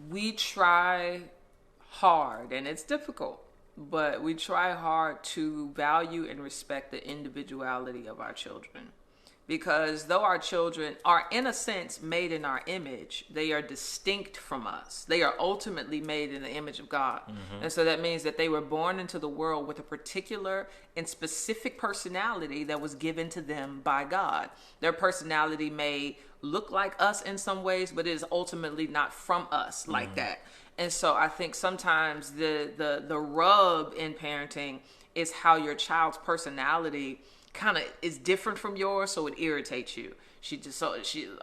we try hard, and it's difficult, but we try hard to value and respect the individuality of our children. Because though our children are, in a sense, made in our image, they are distinct from us. They are ultimately made in the image of God. Mm-hmm. And so that means that they were born into the world with a particular and specific personality that was given to them by God. Their personality may look like us in some ways, but it is ultimately not from us like that. And so I think sometimes the rub in parenting is how your child's personality kind of is different from yours, so it irritates you.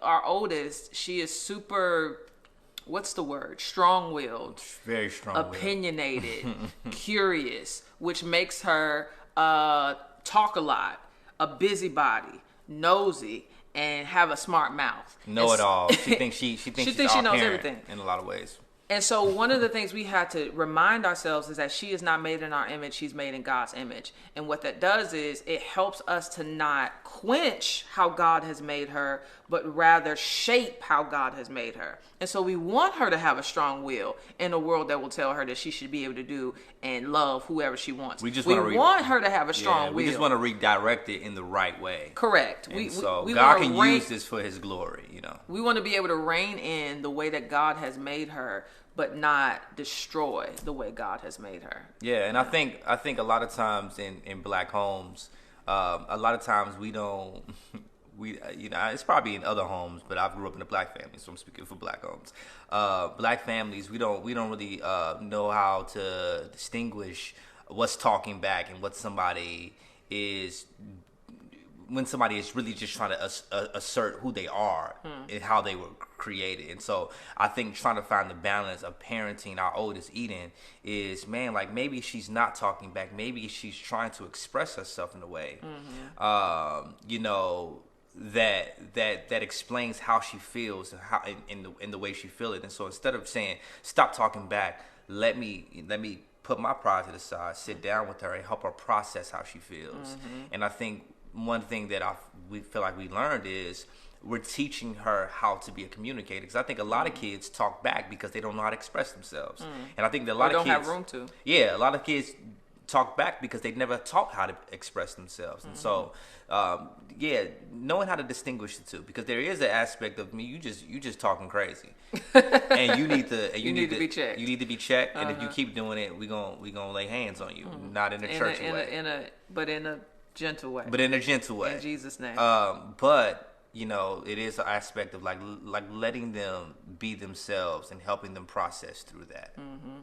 Our oldest, she is super, what's the word? Strong-willed, very strong, opinionated, curious, which makes her talk a lot, a busybody, nosy, and have a smart mouth. Know it all. She thinks she knows everything in a lot of ways. And so one of the things we had to remind ourselves is that she is not made in our image, she's made in God's image. And what that does is it helps us to not quench how God has made her, but rather shape how God has made her. And so we want her to have a strong will in a world that will tell her that she should be able to do and love whoever she wants. We want her to have a strong will. We just want to redirect it in the right way. Correct. We God can use this for his glory, We want to be able to rein in the way that God has made her, but not destroy the way God has made her. Yeah, and I think a lot of times in black homes, a lot of times we don't, it's probably in other homes, but I grew up in a black family, so I'm speaking for black homes. Black families, we don't really know how to distinguish what's talking back and what somebody is. When somebody is really just trying to assert who they are and how they were created. And so I think trying to find the balance of parenting our oldest Eden is, man, like maybe she's not talking back. Maybe she's trying to express herself in a way, that explains how she feels and how in the way she feels it. And so instead of saying, stop talking back, let me put my pride to the side, sit down with her and help her process how she feels. And I think one thing that we feel like we learned is we're teaching her how to be a communicator, because I think a lot of kids talk back because they don't know how to express themselves, and I think that a lot of kids don't have room to. Yeah, a lot of kids talk back because they never taught how to express themselves, and so knowing how to distinguish the two, because there is an aspect of me, you just talking crazy, and you need to be checked. You need to be checked, and if you keep doing it, we gonna lay hands on you, not in a churchy way, but in a gentle way. In Jesus' name. But it is an aspect of like letting them be themselves and helping them process through that.